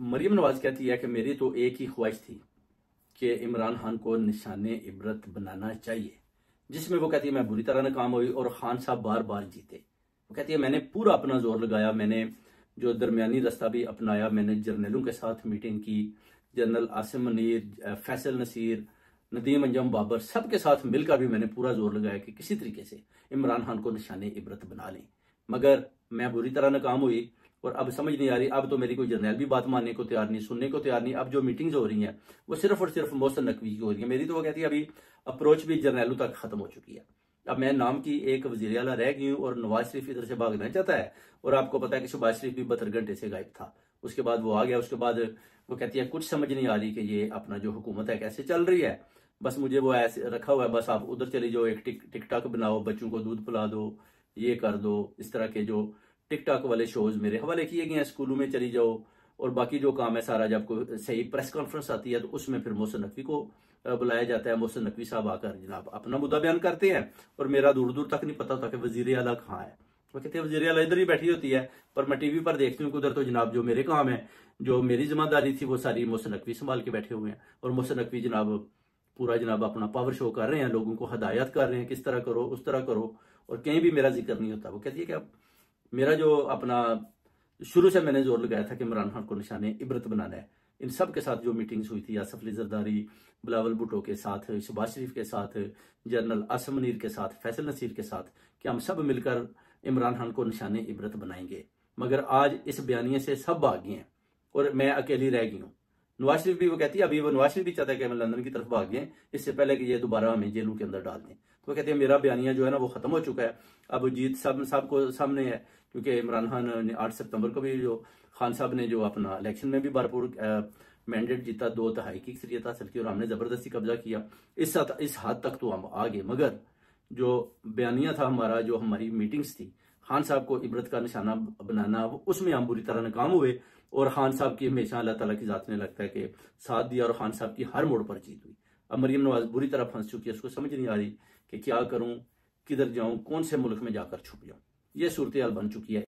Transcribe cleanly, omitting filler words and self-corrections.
मरियम नवाज कहती है कि मेरी तो एक ही ख्वाहिश थी कि इमरान खान को निशाने इबरत बनाना चाहिए, जिसमें वो कहती है मैं बुरी तरह नाकाम हुई और खान साहब बार बार जीते। वो कहती है मैंने पूरा अपना जोर लगाया, मैंने जो दरमियानी रास्ता भी अपनाया, मैंने जर्नलों के साथ मीटिंग की, जनरल आसिम मुनीर, फैसल नसीर, नदीम अंजम बाबर, सबके साथ मिलकर भी मैंने पूरा जोर लगाया कि किसी तरीके से इमरान खान को निशाने इबरत बना लें, मगर मैं बुरी तरह नाकाम हुई। और अब समझ नहीं आ रही, अब तो मेरी कोई जर्नल भी बात मानने को तैयार नहीं, सुनने को तैयार नहीं। अब जो मीटिंग्स हो रही हैं वो सिर्फ और सिर्फ मोहसिन नकवी की हो रही है। मेरी तो वो कहती है अभी अप्रोच भी जर्नलों तक खत्म हो चुकी है। अब मैं नाम की एक वजीर आला रह गई हूँ और नवाज शरीफ इधर से भागना चाहता है। और आपको पता है कि शहबाज शरीफ भी 72 घंटे से गायब था, उसके बाद वो आ गया। उसके बाद वो कहती है कुछ समझ नहीं आ रही कि ये अपना जो हुकूमत है कैसे चल रही है। बस मुझे वो ऐसे रखा हुआ है, बस आप उधर चली जाओ, एक टिकटॉक बनाओ, बच्चों को दूध पिला दो, ये कर दो। इस तरह के जो टिकटॉक वाले शोज मेरे हवाले किए गए हैं, स्कूलों में चली जाओ। और बाकी जो काम है सारा, जब कोई सही प्रेस कॉन्फ्रेंस आती है तो उसमें फिर मोहसिन नकवी को बुलाया जाता है। मोहसिन नकवी साहब आकर जनाब अपना मुद्दा बयान करते हैं और मेरा दूर दूर तक नहीं पता होता कि वजीर आला कहाँ है। वो कहते हैं वजीर आला इधर ही बैठी होती है, पर मैं टीवी पर देखती हूँ कि उधर तो जनाब जो मेरे काम है, जो मेरी जिम्मेदारी थी, वो सारी मोहसिन नकवी संभाल के बैठे हुए हैं। और मोहसिन नकवी जनाब पूरा जनाब अपना पावर शो कर रहे हैं, लोगों को हदायत कर रहे हैं किस तरह करो, उस तरह करो, और कहीं भी मेरा जिक्र नहीं होता। वो कहती है कि अब मेरा जो अपना शुरू से मैंने जोर लगाया था कि इमरान खान को निशाने इबरत बनाना है, इन सब के साथ जो मीटिंग्स हुई थी, आसफ अली जरदारी, बिलावल भुट्टो के साथ, शहबाज शरीफ के साथ, जनरल आसिम मुनीर के साथ, फैसल नसीर के साथ, कि हम सब मिलकर इमरान खान को निशाने इबरत बनाएंगे, मगर आज इस बयानिए से सब भाग गए हैं और मैं अकेली रह गई हूँ। नवाज शरीफ भी वो कहती है, अभी वो नवाज शरीफ भी चाहता है कि हम लंदन की तरफ भाग गए इससे पहले कि ये दोबारा हमें जेलों के अंदर डाल दें। तो वो कहते हैं मेरा बयानिया जो है ना वो खत्म हो चुका है, अब जीत सब को सामने है। क्योंकि इमरान खान ने 8 सितंबर को भी जो खान साहब ने जो अपना इलेक्शन में भी भरपूर मैंडेट जीता, 2/3 की अक्सरियत हासिल की और हमने जबरदस्ती कब्जा किया। इस हद तक तो हम आ गए, मगर जो बयानिया था हमारा, जो हमारी मीटिंग्स थी, खान साहब को इबरत का निशाना बनाना, उसमें हम बुरी तरह नाकाम हुए। और खान साहब की हमेशा अल्लाह ताला की जात ने लगता है कि साथ दिया और खान साहब की हर मोड़ पर जीत हुई। अब मरियम नवाज बुरी तरह फंस चुकी है, उसको समझ नहीं आ रही कि क्या करूं, किधर जाऊं, कौन से मुल्क में जाकर छुप जाऊं। ये सूरत हाल बन चुकी है।